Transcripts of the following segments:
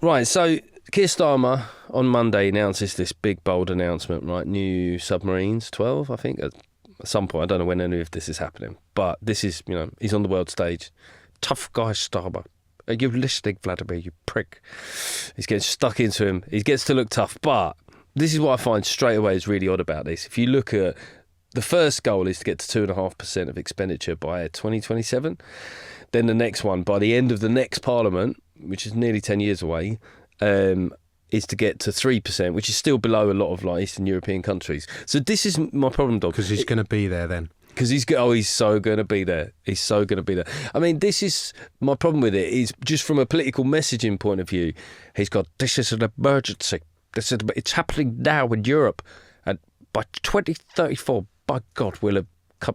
Right, so Keir Starmer on Monday announces this big, bold announcement, right? New submarines, 12, I think, at some point. I don't know when any of this is happening. But this is, he's on the world stage. Tough guy, Starmer. Are you listening, Vladimir, you prick? He's getting stuck into him. He gets to look tough. But this is what I find straight away is really odd about this. If you look at the first goal is to get to 2.5% of expenditure by 2027. Then the next one, by the end of the next Parliament, which is nearly 10 years away, is to get to 3%, which is still below a lot of Eastern European countries. So this is my problem, Dog. Because he's going to be there then. Because he's so going to be there. He's so going to be there. I mean, this is my problem with it is just from a political messaging point of view. He's got, this is an emergency. It's happening now in Europe. And by 2034, by God, we'll have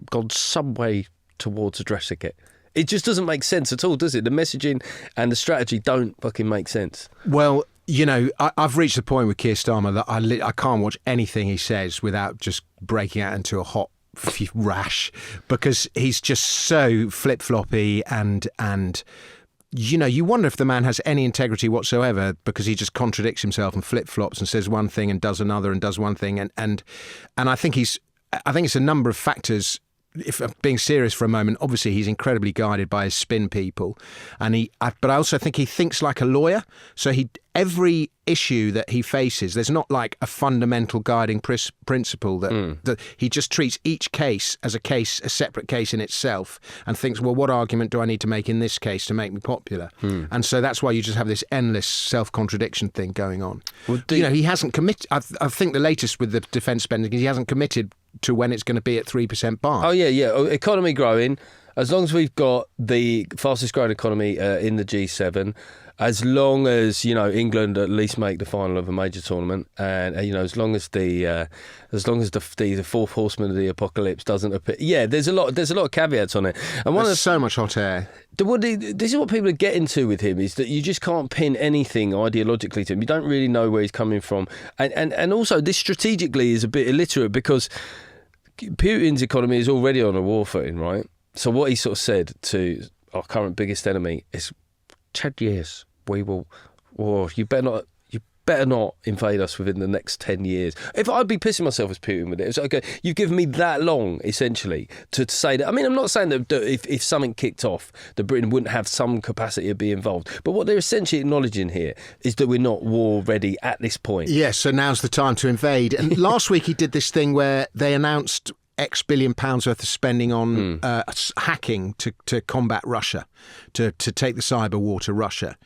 gone some way towards addressing it. It just doesn't make sense at all, does it? The messaging and the strategy don't fucking make sense. Well, I've reached the point with Keir Starmer that I can't watch anything he says without just breaking out into a hot rash, because he's just so flip-floppy and you wonder if the man has any integrity whatsoever, because he just contradicts himself and flip-flops and says one thing and does another and does one thing and I think it's a number of factors. If I'm being serious for a moment, obviously he's incredibly guided by his spin people, but I also think he thinks like a lawyer. So every issue that he faces, there's not like a fundamental guiding principle that he just treats each case as a separate case in itself, and thinks, well, what argument do I need to make in this case to make me popular? And so that's why you just have this endless self-contradiction thing going on. Well, he hasn't committed. I think the latest with the defence spending is he hasn't committed to when it's going to be at 3% bar. Oh, yeah. Economy growing. As long as we've got the fastest growing economy in the G7, as long as, England at least make the final of a major tournament, and, as long as the fourth horseman of the apocalypse doesn't appear. Yeah, there's a lot of caveats on it. And there's so much hot air. This is what people are getting to with him, is that you just can't pin anything ideologically to him. You don't really know where he's coming from. And also, this strategically is a bit illiterate, because Putin's economy is already on a war footing, right? So what he sort of said to our current biggest enemy is, 10 years, we will, or you better not invade us within the next 10 years. If I'd be pissing myself as Putin with it, it's okay, you've given me that long, essentially, to say that. I mean, I'm not saying that if something kicked off, that Britain wouldn't have some capacity to be involved. But what they're essentially acknowledging here is that we're not war ready at this point. Yes, so now's the time to invade. And last week he did this thing where they announced X billion pounds worth of spending on hacking to combat Russia, to take the cyber war to Russia.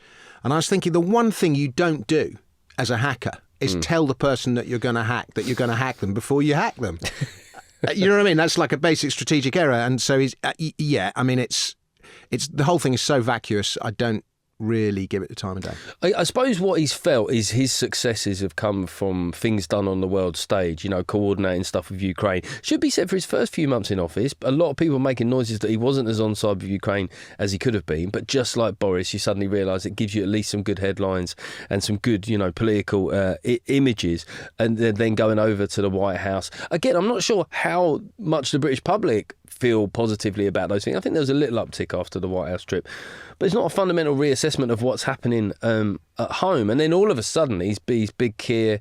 And I was thinking, the one thing you don't do as a hacker is tell the person that you're going to hack them before you hack them. You know what I mean? That's like a basic strategic error. And so it's the whole thing is so vacuous. I don't really give it the time of day. I suppose what he's felt is his successes have come from things done on the world stage, coordinating stuff with Ukraine. Should be said for his first few months in office. A lot of people making noises that he wasn't as on side with Ukraine as he could have been. But just like Boris, you suddenly realise it gives you at least some good headlines and some good, political images. And then going over to the White House. Again, I'm not sure how much the British public feel positively about those things. I think there was a little uptick after the White House trip. But it's not a fundamental reassessment of what's happening at home. And then all of a sudden, he's big Keir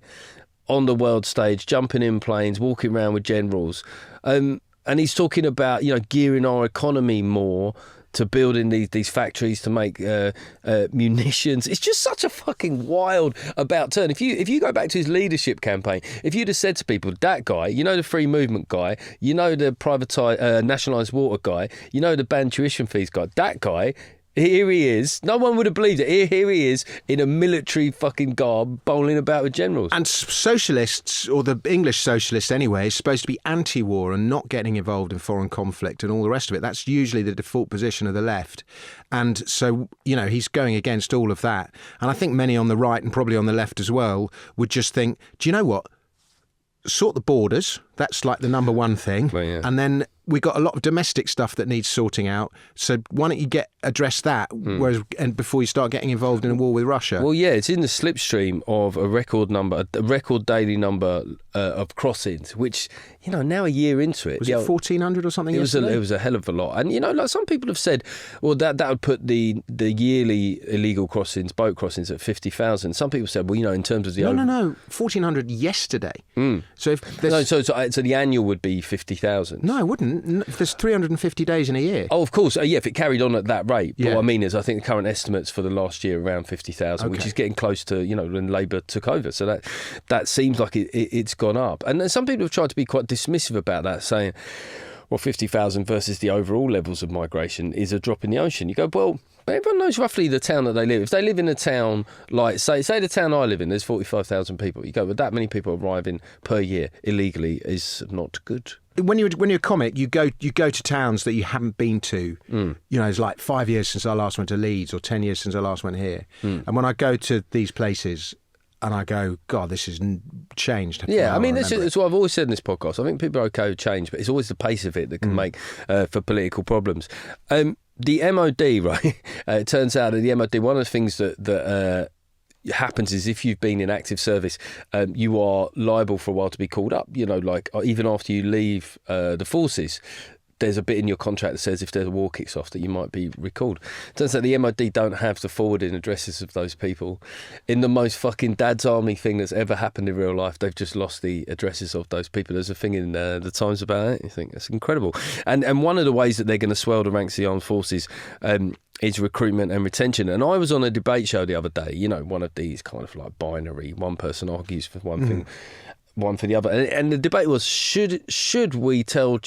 on the world stage, jumping in planes, walking around with generals. And he's talking about, gearing our economy more to building these factories to make munitions. It's just such a fucking wild about turn. If you go back to his leadership campaign, if you'd have said to people, that guy, the free movement guy, the privatised, nationalised water guy, the banned tuition fees guy, that guy, here he is. No one would have believed it. Here he is in a military fucking garb, bowling about with generals. And socialists, or the English socialists anyway, is supposed to be anti-war and not getting involved in foreign conflict and all the rest of it. That's usually the default position of the left. And so, he's going against all of that. And I think many on the right and probably on the left as well would just think, do you know what? Sort the borders. That's like the number one thing. Well, yeah. And then we got a lot of domestic stuff that needs sorting out. So why don't you address that and before you start getting involved in a war with Russia? Well, yeah, it's in the slipstream of a record daily number of crossings, which, now a year into it. Was it 1,400 or something? It was a hell of a lot. And, like some people have said, well, that would put the yearly illegal crossings, boat crossings at 50,000. Some people said, well, in terms of the... No, 1,400 yesterday. So if there's... So the annual would be 50,000. No, it wouldn't. There's 350 days in a year. Oh, of course. If it carried on at that rate. But Yeah. what I mean is I think the current estimates for the last year are around 50,000, which is getting close to, when Labour took over. So that seems like it's gone up. And some people have tried to be quite dismissive about that, saying, well, 50,000 versus the overall levels of migration is a drop in the ocean. You go, well, everyone knows roughly the town that they live. If they live in a town like, say the town I live in, there's 45,000 people. You go, well, that many people arriving per year illegally is not good. When you're a comic, you go to towns that you haven't been to. It's like 5 years since I last went to Leeds or 10 years since I last went here. And when I go to these places and I go, God, this has changed. Yeah, I mean, that's what I've always said in this podcast. I think people are okay with change, but it's always the pace of it that can make for political problems. The MOD, right? It turns out that the MOD, one of the things that happens is if you've been in active service, you are liable for a while to be called up. Like even after you leave the forces, there's a bit in your contract that says if there's a war kicks off that you might be recalled. Turns out the MOD don't have the forwarding addresses of those people. In the most fucking dad's army thing that's ever happened in real life, they've just lost the addresses of those people. There's a thing in the Times about it. You think that's incredible. And one of the ways that they're going to swell the ranks of the armed forces is recruitment and retention. And I was on a debate show the other day, one of these kind of like binary, one person argues for one thing, one for the other. And the debate was, should we tell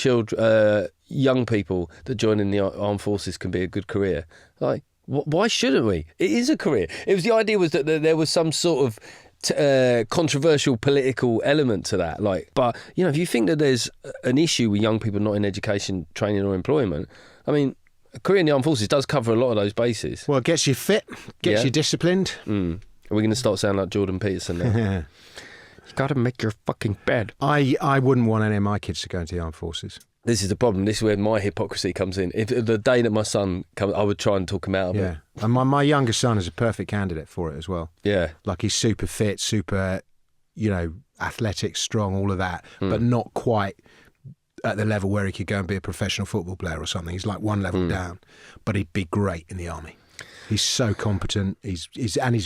young people that joining the armed forces can be a good career? Like, why shouldn't we? It is a career. The idea was that there was some sort of controversial political element to that. But if you think that there's an issue with young people not in education, training or employment, I mean, a career in the armed forces does cover a lot of those bases. Well, it gets you fit, gets you disciplined. Are we going to start sounding like Jordan Peterson now? You got to make your fucking bed. I wouldn't want any of my kids to go into the armed forces. This is the problem. This is where my hypocrisy comes in. If the day that my son comes, I would try and talk him out of it. And my younger son is a perfect candidate for it as well. Yeah. Like he's super fit, super, athletic, strong, all of that, but not quite at the level where he could go and be a professional football player or something. He's like one level down, but he'd be great in the army. He's so competent. He's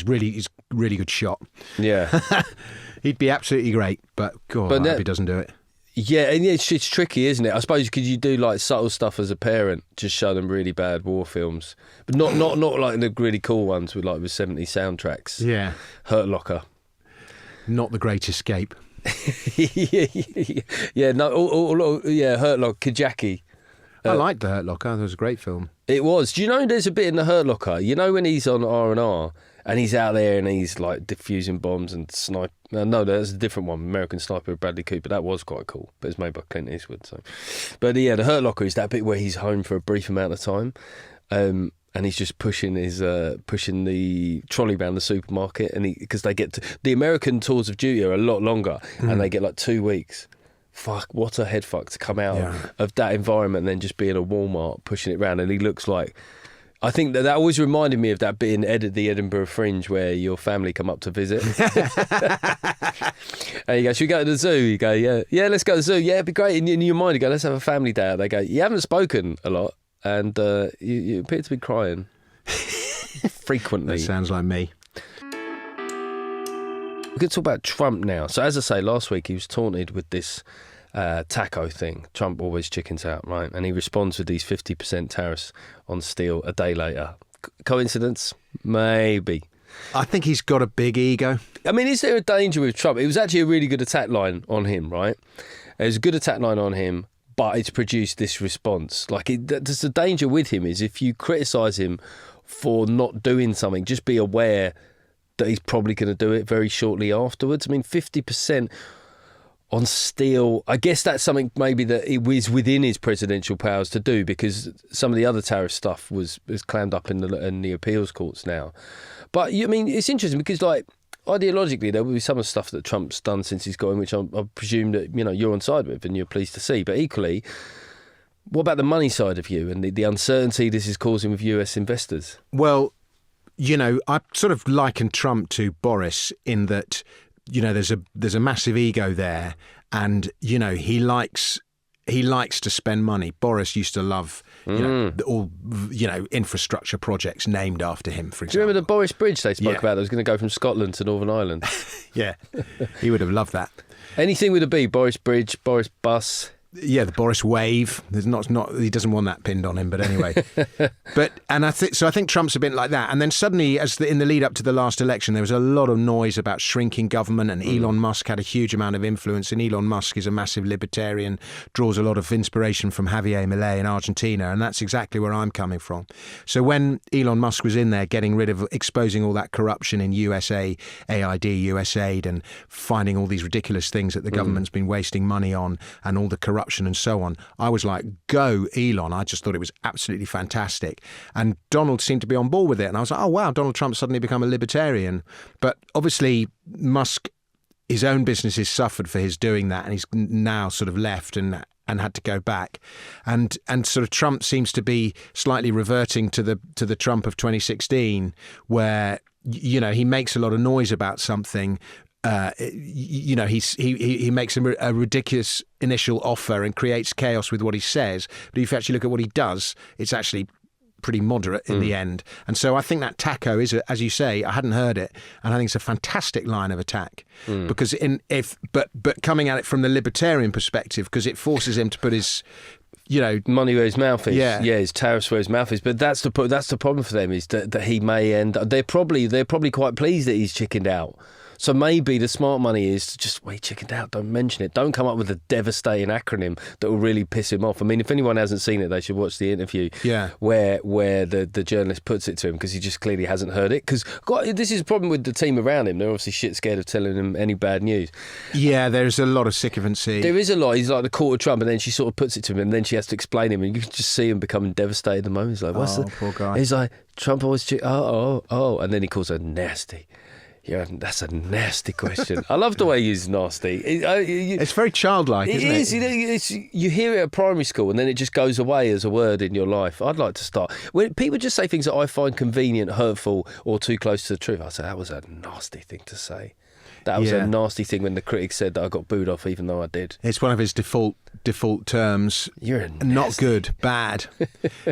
really good shot. Yeah. He'd be absolutely great, but God, I hope he doesn't do it. Yeah, and it's tricky, isn't it? I suppose could you do like subtle stuff as a parent, just show them really bad war films, but not like the really cool ones with 70s soundtracks. Yeah, Hurt Locker, not The Great Escape. Yeah, no, Hurt Locker, Kajaki. I liked the Hurt Locker. That was a great film. It was. Do you know there's a bit in the Hurt Locker? When he's on R&R and he's out there and he's like diffusing bombs and snipe. No, that's a different one. American Sniper with Bradley Cooper. That was quite cool, but it's made by Clint Eastwood. So, but yeah, the Hurt Locker is that bit where he's home for a brief amount of time, and he's just pushing the trolley around the supermarket, and because they get the American tours of duty are a lot longer, and they get like 2 weeks. Fuck, what a head fuck to come out of that environment and then just be in a Walmart pushing it around. And he looks like, I think that always reminded me of that bit in the Edinburgh Fringe where your family come up to visit. And you go, should we go to the zoo? You go, yeah, let's go to the zoo. Yeah, it'd be great. In your mind, you go, let's have a family day out. They go, you haven't spoken a lot and you appear to be crying frequently. That sounds like me. We could talk about Trump now. So as I say, last week he was taunted with this taco thing. Trump always chickens out, right? And he responds with these 50% tariffs on steel a day later. Coincidence? Maybe. I think he's got a big ego. I mean, is there a danger with Trump? It was actually a really good attack line on him, right? It was a good attack line on him, but it's produced this response. There's the danger with him is if you criticise him for not doing something, just be aware that he's probably going to do it very shortly afterwards. I mean, 50% on steel, I guess that's something maybe that it was within his presidential powers to do because some of the other tariff stuff was clammed up in the appeals courts now. But, I mean, it's interesting because, ideologically, there will be some of the stuff that Trump's done since he's got in, which I presume that you're on side with and you're pleased to see. But equally, what about the money side of you and the uncertainty this is causing with US investors? Well, I sort of liken Trump to Boris in that, there's a massive ego there, and he likes to spend money. Boris used to love all infrastructure projects named after him, for example. Do you remember the Boris Bridge they spoke about that was going to go from Scotland to Northern Ireland? Yeah, he would have loved that. Anything with a B, Boris Bridge, Boris Bus. Yeah, the Boris Wave. There's not. He doesn't want that pinned on him, but anyway. I think Trump's a bit like that. And then suddenly, in the lead up to the last election, there was a lot of noise about shrinking government, and Elon Musk had a huge amount of influence. And Elon Musk is a massive libertarian, draws a lot of inspiration from Javier Milei in Argentina, and that's exactly where I'm coming from. So when Elon Musk was in there exposing all that corruption in USAID, and finding all these ridiculous things that the government's been wasting money on, and all the corruption and so on, I was like, go Elon. I just thought it was absolutely fantastic. And Donald seemed to be on board with it. And I was like, oh, wow, Donald Trump's suddenly become a libertarian. But obviously Musk, his own business has suffered for his doing that. And he's now sort of left and had to go back. And sort of Trump seems to be slightly reverting to the Trump of 2016, where, he makes a lot of noise about something. He makes a ridiculous initial offer and creates chaos with what he says. But if you actually look at what he does, it's actually pretty moderate in the end. And so I think that taco is, as you say, I hadn't heard it, and I think it's a fantastic line of attack because but coming at it from the libertarian perspective, because it forces him to put his money where his mouth is. Yeah, his tariffs where his mouth is. But that's the problem for them, is that he may end. They're probably quite pleased that he's chickened out. So maybe the smart money is to just wait, chickened out, don't mention it. Don't come up with a devastating acronym that will really piss him off. I mean, if anyone hasn't seen it, they should watch the interview where the journalist puts it to him, because he just clearly hasn't heard it. Because this is a problem with the team around him. They're obviously shit scared of telling him any bad news. Yeah, there's a lot of sycophancy. There is a lot. He's like the court of Trump, and then she sort of puts it to him, and then she has to explain him, and you can just see him becoming devastated at the moment. He's like, what's poor guy. He's like, Trump always, and then he calls her nasty. Yeah, that's a nasty question. I love the way he's nasty. It's very childlike, isn't it? You hear it at primary school and then it just goes away as a word in your life. I'd like to start. When people just say things that I find convenient, hurtful, or too close to the truth, I say, that was a nasty thing to say. That was a nasty thing when the critics said that I got booed off, even though I did. It's one of his default terms. You're a nasty. Not good, bad.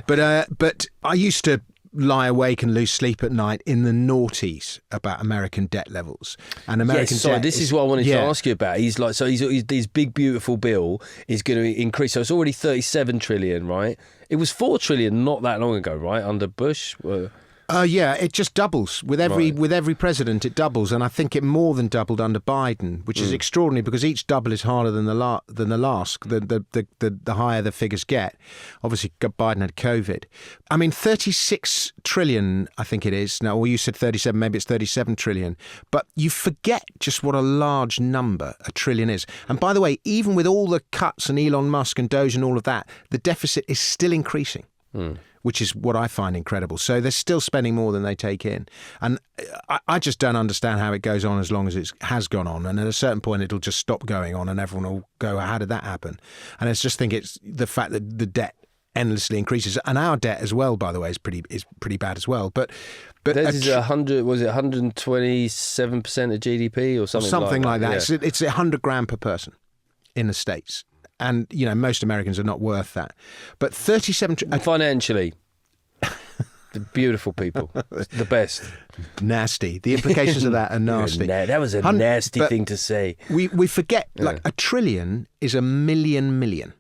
But I used to lie awake and lose sleep at night in the noughties about American debt levels. And American debt. This is what I wanted to ask you about. He's like, so his big beautiful bill is going to increase. So it's already 37 trillion, right? It was 4 trillion not that long ago, right? Under Bush. It just doubles with every president. It doubles, and I think it more than doubled under Biden, which is extraordinary because each double is harder than the last. The higher the figures get. Obviously, Biden had COVID. I mean, 36 trillion, I think it is now. Well, you said 37, maybe it's 37 trillion. But you forget just what a large number a trillion is. And by the way, even with all the cuts and Elon Musk and Doge and all of that, the deficit is still increasing. Which is what I find incredible. So they're still spending more than they take in. And I just don't understand how it goes on as long as it has gone on. And at a certain point, it'll just stop going on and everyone will go, how did that happen? And I just think it's the fact that the debt endlessly increases. And our debt as well, by the way, is pretty bad as well. But this is 100, was it 127% of GDP or something like that? Yeah. It's 100 grand per person in the States. And, most Americans are not worth that. But 37... Financially, the beautiful people, the best. Nasty. The implications of that are nasty. That was a nasty thing to say. We forget, a trillion is a million.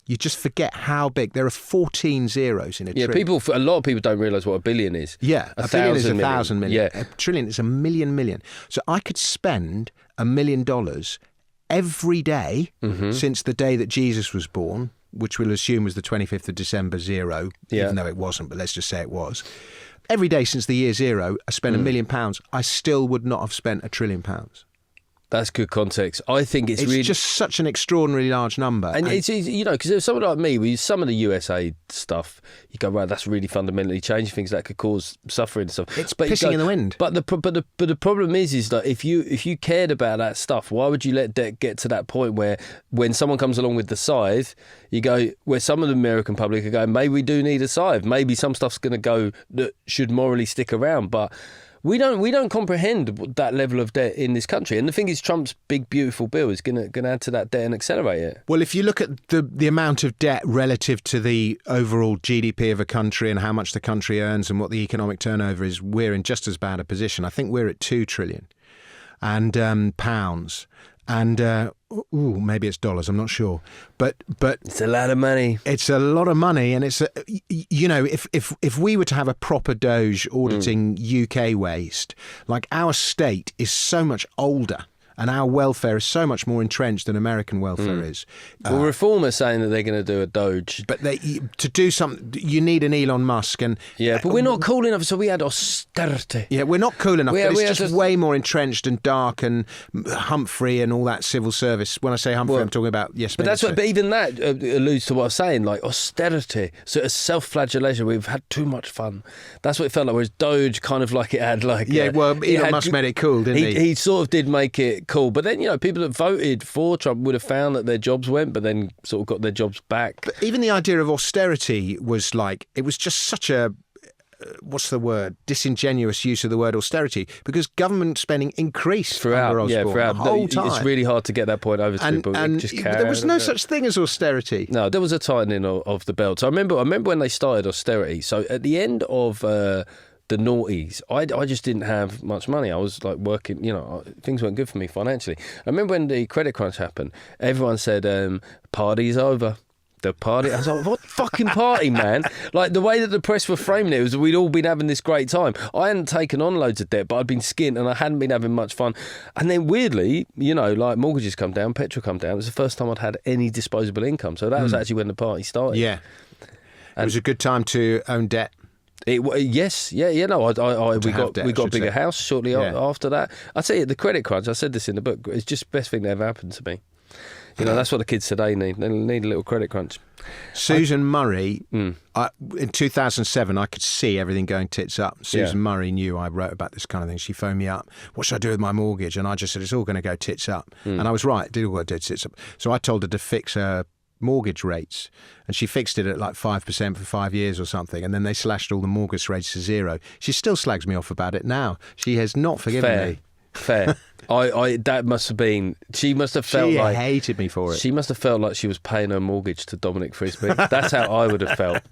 You just forget how big. There are 14 zeros in a trillion. A lot of people don't realise what a billion is. Yeah, a billion is 1,000 million. Yeah. A trillion is a million. So I could spend $1 million every day since the day that Jesus was born, which we'll assume was the 25th of December 0, even though it wasn't, but let's just say it was. Every day since the year 0, I spent £1 million. I still would not have spent £1 trillion. That's good context. I think it's really just such an extraordinarily large number. And it's easy, because if someone like me, with some of the USA stuff, you go, right, that's really fundamentally changing things that could cause suffering and stuff. It's pissing in the wind. But the problem is that if you cared about that stuff, why would you let debt get to that point where when someone comes along with the scythe, you go, where some of the American public are going, maybe we do need a scythe. Maybe some stuff's going to go that should morally stick around, but we don't comprehend that level of debt in this country. And the thing is, Trump's big, beautiful bill is going to add to that debt and accelerate it. Well, if you look at the amount of debt relative to the overall GDP of a country and how much the country earns and what the economic turnover is, we're in just as bad a position. I think we're at 2 trillion and pounds. And maybe it's dollars. I'm not sure, but it's a lot of money. It's a lot of money, and it's if we were to have a proper Doge auditing UK waste, like our state is so much older. And our welfare is so much more entrenched than American welfare is. Well, Reform are saying that they're going to do a Doge. But to do something, you need an Elon Musk. Yeah, but we're not cool enough, so we had austerity. Yeah, we're not cool enough, but it's just way more entrenched and dark and Humphrey and all that civil service. When I say Humphrey, I'm talking about, yes, but Minister. but even that alludes to what I was saying, like austerity. So it's self-flagellation. We've had too much fun. That's what it felt like, whereas Doge kind of like it had like... Yeah, Elon Musk made it cool, didn't he? He sort of did make it cool, but then people that voted for Trump would have found that their jobs went, but then sort of got their jobs back. But even the idea of austerity was like, it was just such a what's the word, disingenuous use of the word austerity, because government spending increased throughout the whole time. It's really hard to get that point over to people. And just there was no such thing as austerity. No, there was a tightening of the belt. So I remember when they started austerity. So at the end of the noughties, I just didn't have much money. I was like working, things weren't good for me financially. I remember when the credit crunch happened, everyone said, party's over. The party. I was like, what fucking party, man? Like, the way that the press were framing it was we'd all been having this great time. I hadn't taken on loads of debt, but I'd been skint and I hadn't been having much fun. And then weirdly, like mortgages come down, petrol come down. It was the first time I'd had any disposable income. So that was actually when the party started. Yeah. It was a good time to own debt. Yes, yeah, no. We got a bigger house shortly after that. I tell you, the credit crunch. I said this in the book. It's just the best thing that ever happened to me. That's what the kids today need. They need a little credit crunch. Susan Murray, in 2007, I could see everything going tits up. Susan Murray knew I wrote about this kind of thing. She phoned me up. What should I do with my mortgage? And I just said, it's all going to go tits up. And I was right. It did all go tits up. So I told her to fix her mortgage rates, and she fixed it at like 5% for 5 years or something, and then they slashed all the mortgage rates to zero. She still slags me off about it now. She has not forgiven me. Fair. That must have been. She must have felt she like she hated me for it. She must have felt like she was paying her mortgage to Dominic Frisby. That's how I would have felt.